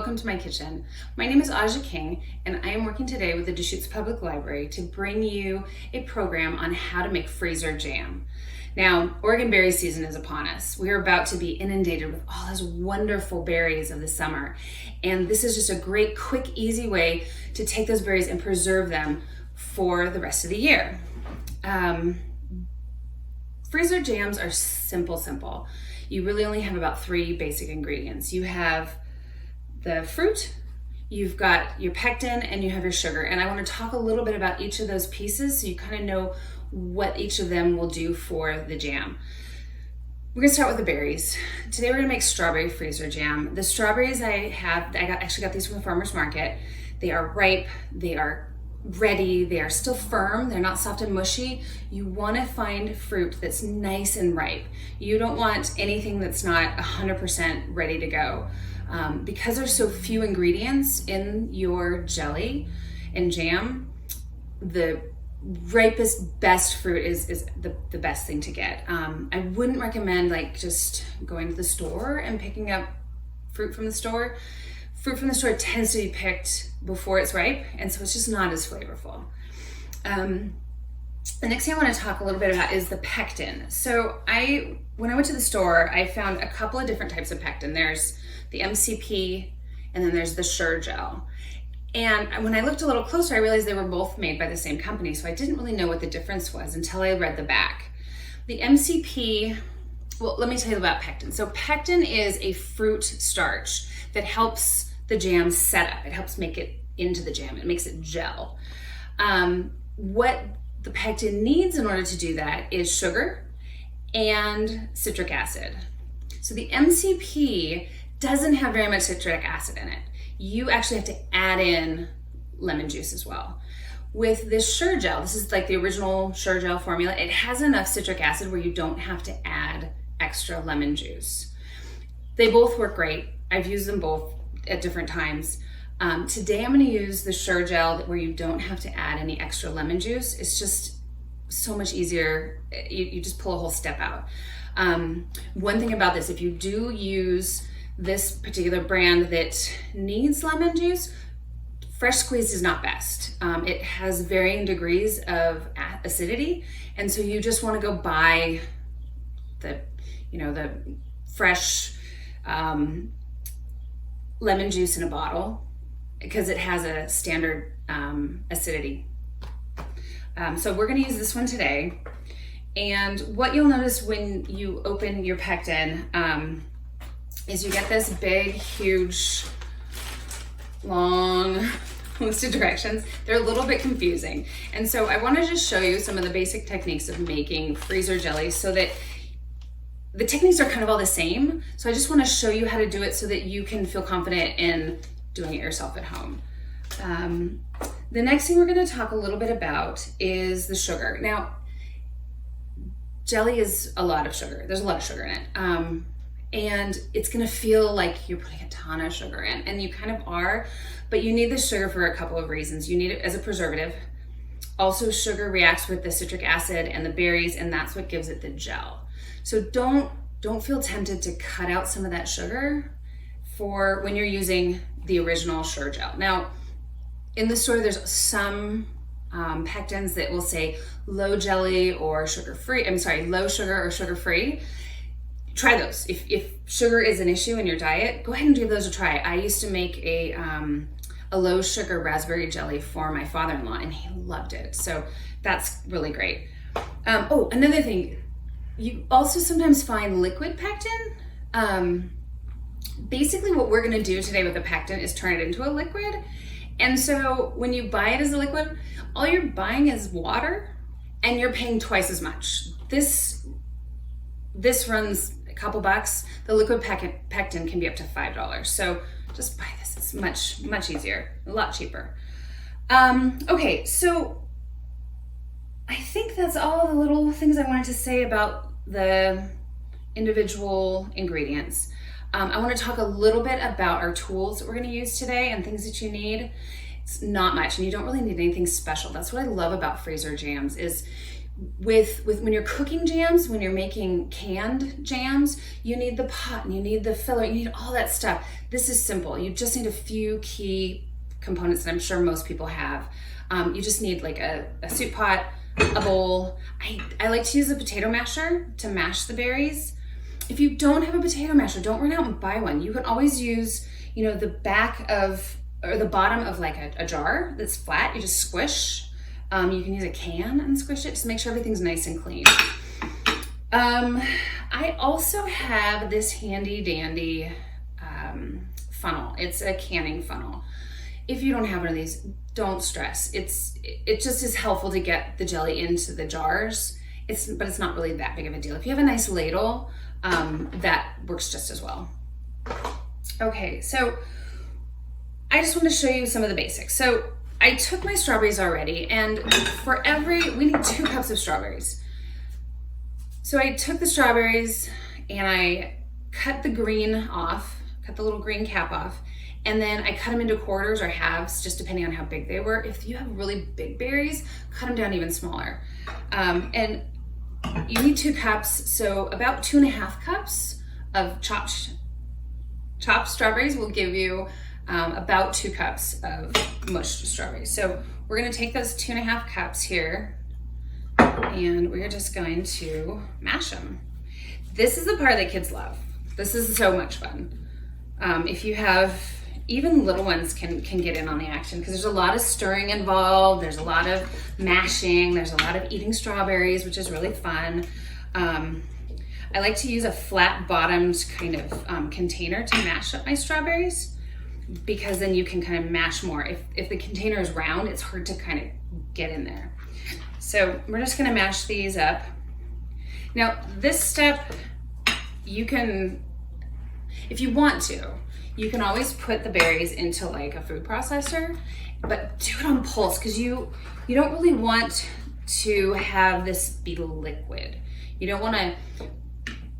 welcome to my kitchen. My name is Ahja King, and I am working today with the Deschutes Public Library to bring you a program on how to make freezer jam. Now, Oregon berry season is upon us. We are about to be inundated with all those wonderful berries of the summer, and this is just a great, quick, easy way to take those berries and preserve them for the rest of the year. Freezer jams are simple. You really only have about 3 basic ingredients. You have the fruit, you've got your pectin, and you have your sugar. And I want to talk a little bit about each of those pieces so you kind of know what each of them will do for the jam. We're gonna start with the berries. Today we're gonna make strawberry freezer jam. The strawberries I actually got these from the farmer's market. They are ripe, they are ready, they are still firm, they're not soft and mushy. You want to find fruit that's nice and ripe. You don't want anything that's not 100% ready to go. Because there's so few ingredients in your jelly and jam, the ripest, best fruit is the best thing to get. I wouldn't recommend just going to the store and picking up fruit from the store. Fruit from the store tends to be picked before it's ripe, and so it's just not as flavorful. The next thing I want to talk a little bit about is the pectin. So when I went to the store, I found a couple of different types of pectin. There's the MCP, and then there's the Sure Gel. And when I looked a little closer, I realized they were both made by the same company, so I didn't really know what the difference was until I read the back. The MCP, well, let me tell you about pectin. So pectin is a fruit starch that helps the jam set up. It helps make it into the jam. It makes it gel. What the pectin needs in order to do that is sugar and citric acid. So the MCP doesn't have very much citric acid in it. You actually have to add in lemon juice as well. With this Sure Gel, this is like the original Sure Gel formula, it has enough citric acid where you don't have to add extra lemon juice. They both work great. I've used them both at different times. Today I'm gonna use the Sure Gel where you don't have to add any extra lemon juice. It's just so much easier. You just pull a whole step out. One thing about this, if you do use this particular brand that needs lemon juice, fresh squeezed is not best. It has varying degrees of acidity, and so you just want to go buy the fresh lemon juice in a bottle because it has a standard acidity. So we're going to use this one today, and what you'll notice when you open your pectin is you get this big, huge, long list of directions. They're a little bit confusing. And so I want to just show you some of the basic techniques of making freezer jelly so that the techniques are kind of all the same. So I just want to show you how to do it so that you can feel confident in doing it yourself at home. The next thing we're going to talk a little bit about is the sugar. Now, jelly is a lot of sugar. There's a lot of sugar in it. And it's gonna feel like you're putting a ton of sugar in, and you kind of are, but you need the sugar for a couple of reasons. You need it as a preservative. Also, sugar reacts with the citric acid and the berries, and that's what gives it the gel. So don't feel tempted to cut out some of that sugar for when you're using the original Sure Gel. Now, in the store, there's some pectins that will say low jelly or sugar-free, low sugar or sugar-free. Try those. If sugar is an issue in your diet, go ahead and give those a try. I used to make a low sugar raspberry jelly for my father-in-law, and he loved it. So that's really great. Another thing, you also sometimes find liquid pectin. Basically what we're gonna do today with the pectin is turn it into a liquid. And so when you buy it as a liquid, all you're buying is water, and you're paying twice as much. This runs a couple bucks. The liquid pectin can be up to $5. So just buy this. It's much easier, a lot cheaper. Okay, so I think that's all the little things I wanted to say about the individual ingredients. I want to talk a little bit about our tools that we're going to use today and things that you need. It's not much, and you don't really need anything special. That's what I love about freezer jams is with when you're cooking jams, when you're making canned jams, you need the pot and you need the filler, you need all that stuff. This is simple. You just need a few key components that I'm sure most people have. You just need like a soup pot, a bowl. I like to use a potato masher to mash the berries. If you don't have a potato masher, don't run out and buy one. You can always use, you know, the back of, or the bottom of like a jar that's flat. You just squish. You can use a can and squish it just to make sure everything's nice and clean. I also have this handy dandy funnel. It's a canning funnel. If you don't have one of these, don't stress. It just is helpful to get the jelly into the jars. But it's not really that big of a deal. If you have a nice ladle, that works just as well. Okay, so I just want to show you some of the basics. So I took my strawberries already, and we need 2 cups of strawberries. So I took the strawberries and I cut the green off, cut the little green cap off, and then I cut them into quarters or halves, just depending on how big they were. If you have really big berries, cut them down even smaller. And you need 2 cups, so about 2.5 cups of chopped strawberries will give you about 2 cups of mushed strawberries. So we're gonna take those 2.5 cups here and we're just going to mash them. This is the part that kids love. This is so much fun. If you have, even little ones can get in on the action because there's a lot of stirring involved, there's a lot of mashing, there's a lot of eating strawberries, which is really fun. I like to use a flat bottomed kind of container to mash up my strawberries because then you can kind of mash more. If the container is round, it's hard to kind of get in there. So we're just gonna mash these up. Now this step, you can, if you want to, you can always put the berries into like a food processor, but do it on pulse because you don't really want to have this be liquid. You don't want to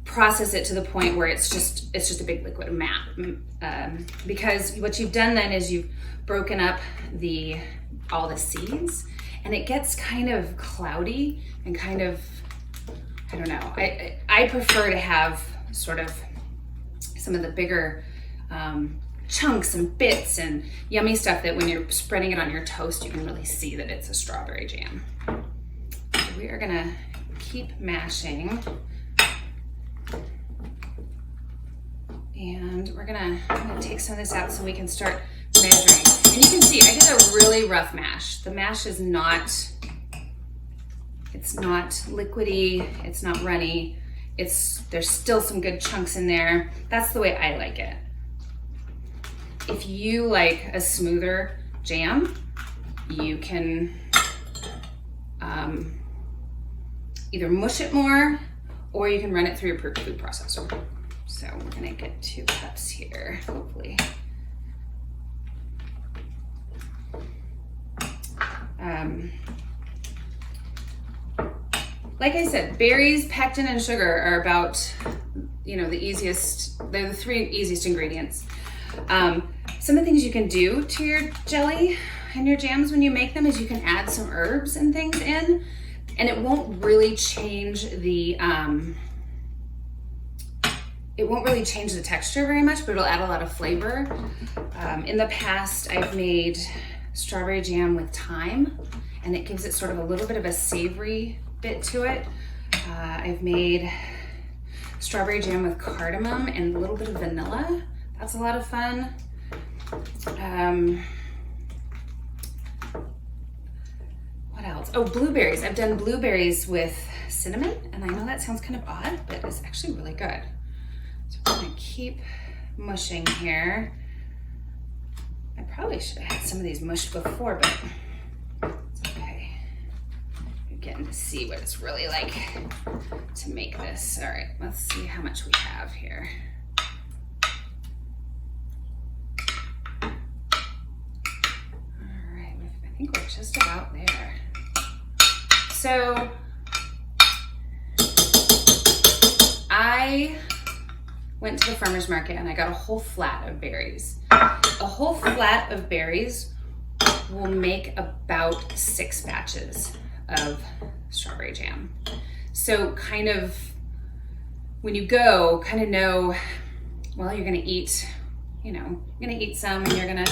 process it to the point where it's just a big liquid map, because what you've done then is you've broken up all the seeds, and it gets kind of cloudy and kind of, I don't know. I prefer to have sort of some of the bigger chunks and bits and yummy stuff that when you're spreading it on your toast, you can really see that it's a strawberry jam. So we are gonna keep mashing. And I'm gonna take some of this out so we can start measuring. And you can see I did a really rough mash. The mash is it's not liquidy, it's not runny. There's still some good chunks in there. That's the way I like it. If you like a smoother jam, you can either mush it more or you can run it through your food processor. So we're gonna get 2 cups here, hopefully. Like I said, berries, pectin, and sugar are about, they're the 3 easiest ingredients. Some of the things you can do to your jelly and your jams when you make them is you can add some herbs and things in, and it won't really change the texture very much, but it'll add a lot of flavor. In the past, I've made strawberry jam with thyme, and it gives it sort of a little bit of a savory bit to it. I've made strawberry jam with cardamom and a little bit of vanilla. That's a lot of fun. What else? Oh, blueberries. I've done blueberries with cinnamon, and I know that sounds kind of odd, but it's actually really good. So I'm gonna keep mushing here. I probably should have had some of these mushed before, but it's okay. You're getting to see what it's really like to make this. All right, let's see how much we have here. All right, I think we're just about there. So I went to the farmer's market and I got a whole flat of berries. A whole flat of berries will make about 6 batches of strawberry jam. So kind of when you go, kind of know, well, you're gonna eat, you know, you're gonna eat some and you're gonna,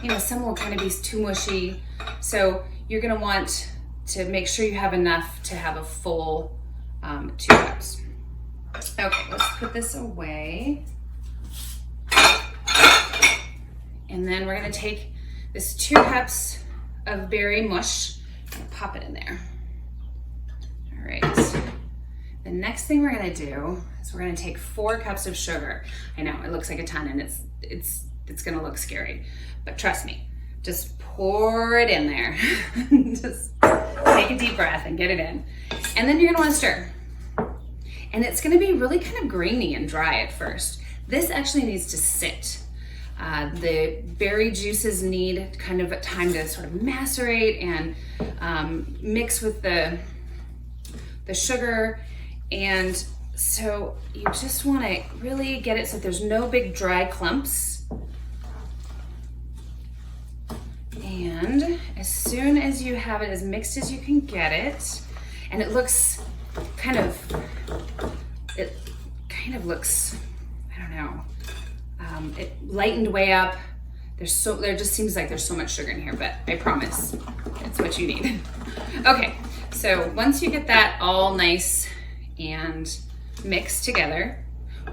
you know, some will kind of be too mushy. So you're gonna want to make sure you have enough to have a full 2 cups. Okay, let's put this away. And then we're gonna take this 2 cups of berry mush and pop it in there. All right. The next thing we're gonna do is we're gonna take 4 cups of sugar. I know it looks like a ton and it's gonna look scary, but trust me, just pour it in there. Just take a deep breath and get it in. And then you're gonna wanna stir. And it's gonna be really kind of grainy and dry at first. This actually needs to sit. The berry juices need kind of time to sort of macerate and mix with the sugar. And so you just want to really get it so there's no big dry clumps. And as soon as you have it as mixed as you can get it, and it kind of looks, I don't know, it lightened way up. There just seems like there's so much sugar in here, but I promise it's what you need. Okay, so once you get that all nice and mixed together,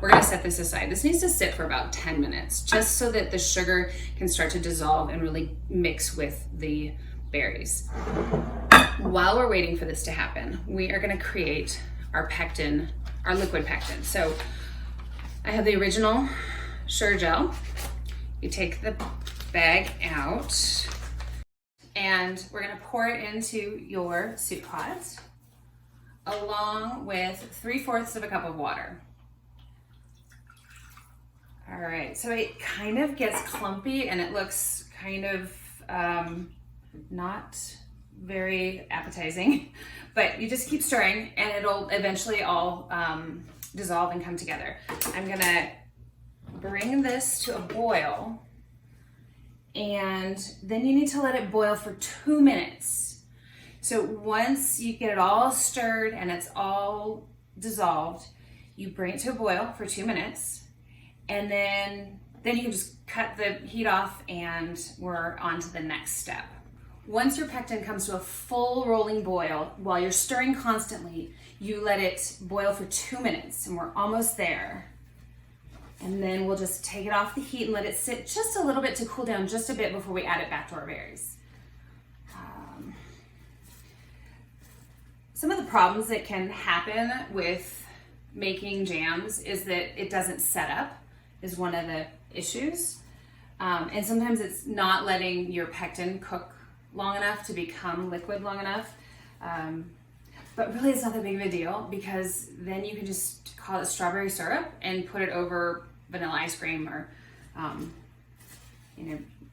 we're gonna set this aside. This needs to sit for about 10 minutes, just so that the sugar can start to dissolve and really mix with the berries. While we're waiting for this to happen, we are gonna create our pectin, our liquid pectin. So I have the original sugar gel. You take the bag out and we're gonna pour it into your soup pot along with 3/4 of a cup of water. All right, so it kind of gets clumpy and it looks kind of not very appetizing, but you just keep stirring and it'll eventually all dissolve and come together. I'm gonna bring this to a boil, and then you need to let it boil for 2 minutes. So once you get it all stirred and it's all dissolved, you bring it to a boil for 2 minutes, and then you can just cut the heat off and we're on to the next step. Once your pectin comes to a full rolling boil, while you're stirring constantly, you let it boil for 2 minutes, and we're almost there. And then we'll just take it off the heat and let it sit just a little bit to cool down just a bit before we add it back to our berries. Some of the problems that can happen with making jams is that it doesn't set up, is one of the issues. And sometimes it's not letting your pectin cook long enough to become liquid long enough. But really it's not that big of a deal, because then you can just call it strawberry syrup and put it over vanilla ice cream, or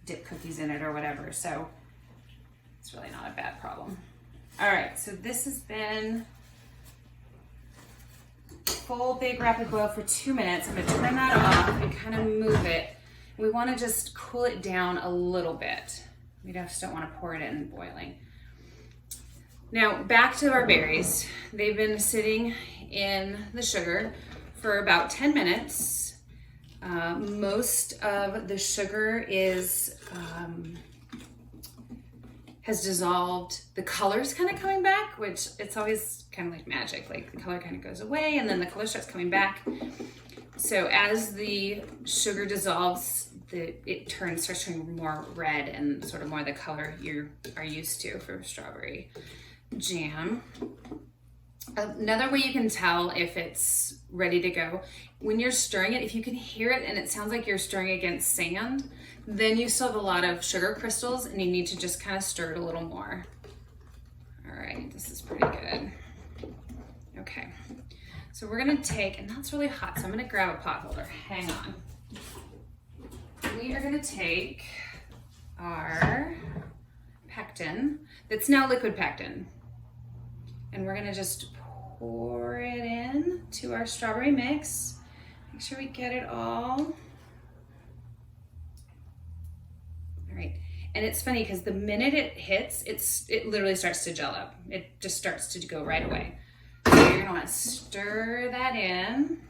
dip cookies in it or whatever. So it's really not a bad problem. All right, so this has been full big rapid boil for 2 minutes. I'm gonna turn that off and kind of move it. We wanna just cool it down a little bit. We just don't wanna pour it in boiling. Now back to our berries. They've been sitting in the sugar for about 10 minutes. Most of the sugar has dissolved. The color's kind of coming back, which it's always kind of like magic. Like the color kind of goes away and then the color starts coming back. So as the sugar dissolves, it starts turning more red and sort of more the color you are used to for strawberry jam. Another way you can tell if it's ready to go, when you're stirring it, if you can hear it and it sounds like you're stirring against sand, then you still have a lot of sugar crystals and you need to just kind of stir it a little more. All right, this is pretty good. Okay, so we're gonna take, and that's really hot, so I'm gonna grab a pot holder. Hang on. We are gonna take our pectin, that's now liquid pectin, and we're gonna just pour it in to our strawberry mix. Make sure we get it all. right? And it's funny because the minute it hits, it literally starts to gel up. It just starts to go right away. So you're gonna wanna stir that in.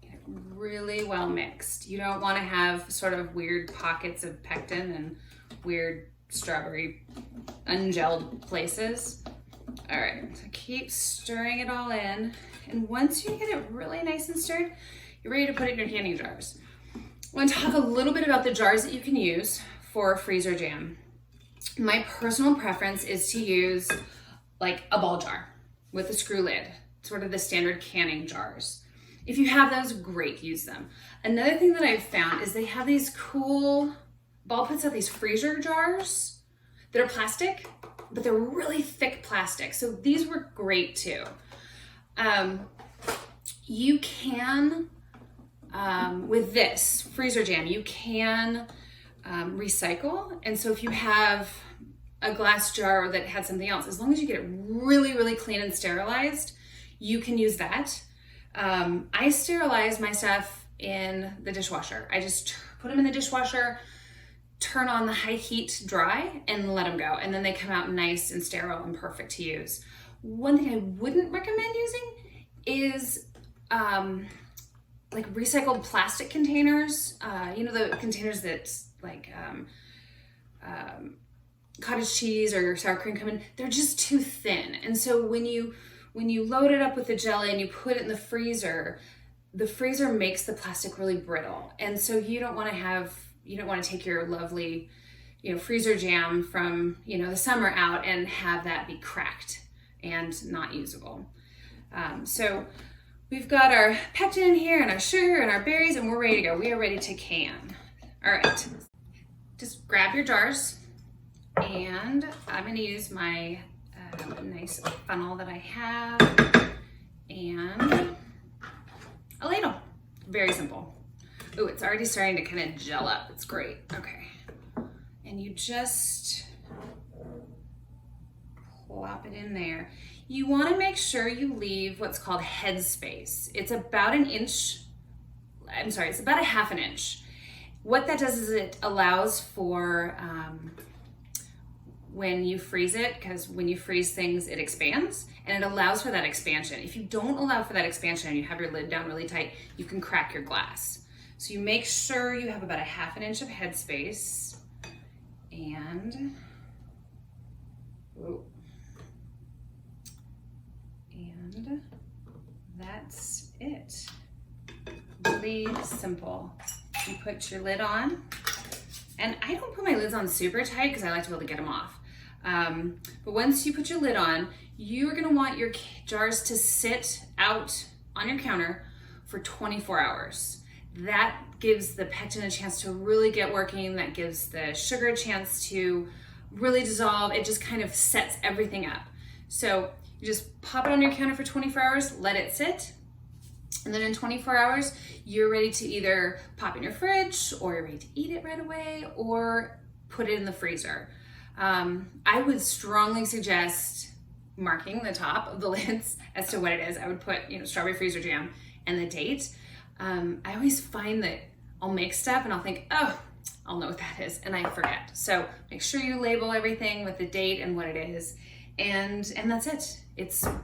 Get it really well mixed. You don't wanna have sort of weird pockets of pectin and weird strawberry ungelled places. All right, so keep stirring it all in. And once you get it really nice and stirred, you're ready to put it in your canning jars. I want to talk a little bit about the jars that you can use for freezer jam. My personal preference is to use like a ball jar with a screw lid, sort of the standard canning jars. If you have those, great, use them. Another thing that I've found is they have these cool, Ball puts out these freezer jars that are plastic, but they're really thick plastic. So these work great too. You can, with this freezer jam, you can recycle. And so if you have a glass jar that had something else, as long as you get it really, really clean and sterilized, you can use that. I sterilize my stuff in the dishwasher. I just put them in the dishwasher, turn on the high heat dry, and let them go. And then they come out nice and sterile and perfect to use. One thing I wouldn't recommend using is like recycled plastic containers. You know, the containers that like cottage cheese or sour cream come in, they're just too thin. And so when you load it up with the jelly and you put it in the freezer makes the plastic really brittle. And so you don't want to take your lovely, freezer jam from, the summer out and have that be cracked and not usable. So we've got our pectin in here and our sugar and our berries, and we're ready to go. We are ready to can. All right, just grab your jars, and I'm going to use my nice funnel that I have and a ladle. Very simple. Oh, it's already starting to kind of gel up. It's great. Okay. And you just plop it in there. You want to make sure you leave what's called head space. It's about it's about a half an inch. What that does is it allows for when you freeze it, because when you freeze things, it expands, and it allows for that expansion. If you don't allow for that expansion and you have your lid down really tight, you can crack your glass. So you make sure you have about a half an inch of head space, and that's it. Really simple. You put your lid on, and I don't put my lids on super tight because I like to be able to get them off. But once you put your lid on, you're gonna want your jars to sit out on your counter for 24 hours. That gives the pectin a chance to really get working. That gives the sugar a chance to really dissolve. It just kind of sets everything up. So you just pop it on your counter for 24 hours, let it sit. And then in 24 hours, you're ready to either pop in your fridge, or you're ready to eat it right away, or put it in the freezer. I would strongly suggest marking the top of the lids as to what it is. I would put, strawberry freezer jam and the date. I always find that I'll make stuff and I'll think, oh, I'll know what that is, and I forget. So make sure you label everything with the date and what it is, and that's it.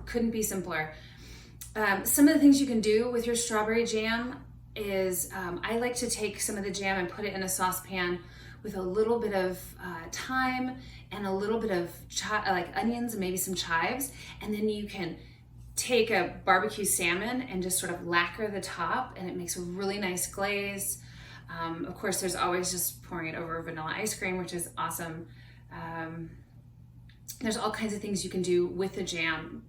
Couldn't be simpler. Some of the things you can do with your strawberry jam is I like to take some of the jam and put it in a saucepan with a little bit of thyme and a little bit of like onions and maybe some chives, and then you can take a barbecue salmon and just sort of lacquer the top, and it makes a really nice glaze. Of course, there's always just pouring it over vanilla ice cream, which is awesome. There's all kinds of things you can do with the jam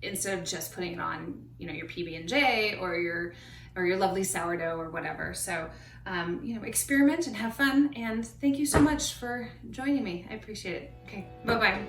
instead of just putting it on, your PB&J or your lovely sourdough or whatever. So, experiment and have fun. And thank you so much for joining me. I appreciate it. Okay, bye-bye.